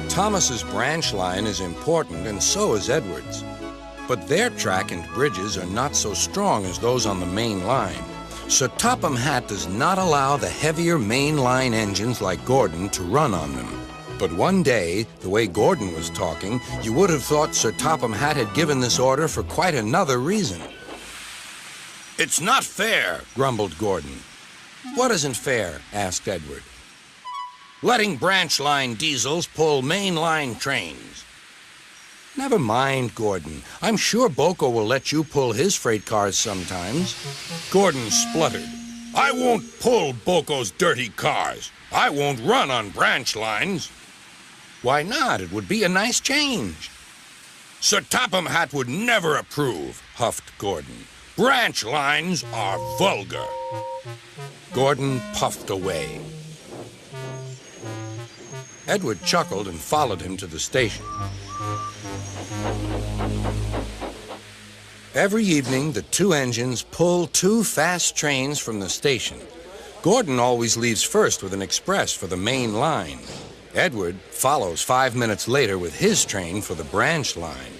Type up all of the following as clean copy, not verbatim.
Thomas's branch line is important, and so is Edward's. But their track and bridges are not so strong as those on the main line. So Topham Hatt does not allow the heavier main line engines like Gordon to run on them. But one day, the way Gordon was talking, you would have thought Sir Topham Hatt had given this order for quite another reason. "It's not fair," grumbled Gordon. "What isn't fair?" asked Edward. "Letting branch line diesels pull main line trains." "Never mind, Gordon. I'm sure Boko will let you pull his freight cars sometimes." Gordon spluttered. "I won't pull Boko's dirty cars. I won't run on branch lines." "Why not? It would be a nice change." "Sir Topham Hatt would never approve," huffed Gordon. "Branch lines are vulgar." Gordon puffed away. Edward chuckled and followed him to the station. Every evening, the two engines pull two fast trains from the station. Gordon always leaves first with an express for the main line. Edward follows 5 minutes later with his train for the branch line.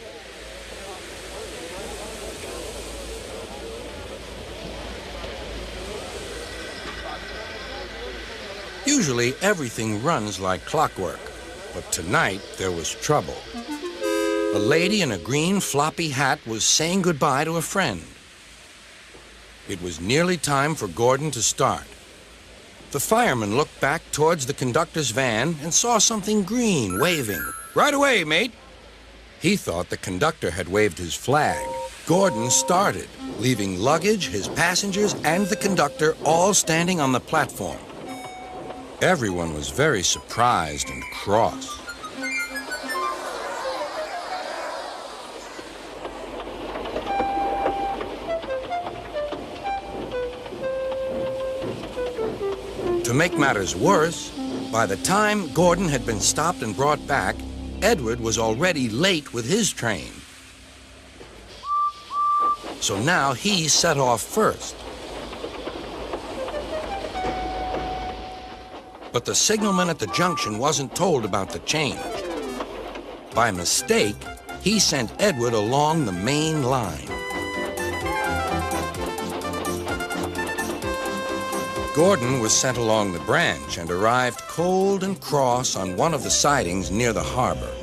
Usually, everything runs like clockwork, but tonight there was trouble. A lady in a green floppy hat was saying goodbye to a friend. It was nearly time for Gordon to start. The fireman looked back towards the conductor's van and saw something green waving. "Right away, mate." He thought the conductor had waved his flag. Gordon started, leaving luggage, his passengers, and the conductor all standing on the platform. Everyone was very surprised and cross. To make matters worse, by the time Gordon had been stopped and brought back, Edward was already late with his train. So now he set off first. But the signalman at the junction wasn't told about the change. By mistake, he sent Edward along the main line. Gordon was sent along the branch and arrived cold and cross on one of the sidings near the harbor.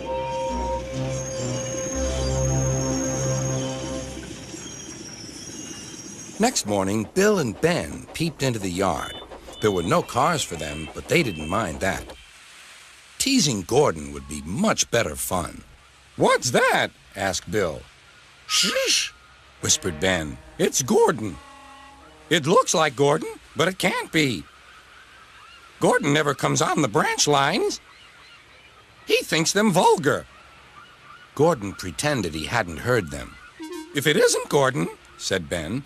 Next morning, Bill and Ben peeped into the yard. There were no cars for them, but they didn't mind that. Teasing Gordon would be much better fun. "What's that?" asked Bill. "Shh," whispered Ben. "It's Gordon." "It looks like Gordon, but it can't be. Gordon never comes on the branch lines. He thinks them vulgar." Gordon pretended he hadn't heard them. "If it isn't Gordon," said Ben,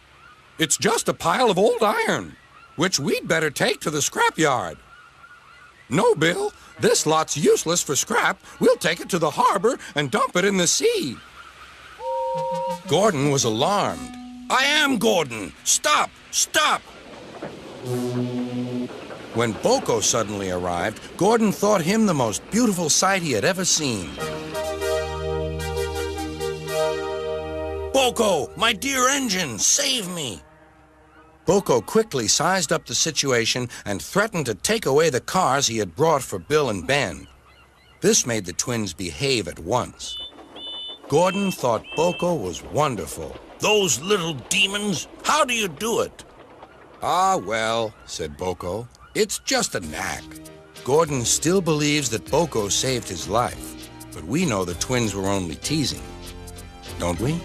"it's just a pile of old iron, which we'd better take to the scrapyard." "No, Bill, this lot's useless for scrap. We'll take it to the harbor and dump it in the sea." Gordon was alarmed. "I am Gordon. Stop! Stop!" When Boko suddenly arrived, Gordon thought him the most beautiful sight he had ever seen. "Boko, my dear engine, save me!" Boko quickly sized up the situation and threatened to take away the cars he had brought for Bill and Ben. This made the twins behave at once. Gordon thought Boko was wonderful. "Those little demons, how do you do it?" "Ah, well," said Boko, "it's just a knack." Gordon still believes that Boko saved his life, but we know the twins were only teasing, don't we?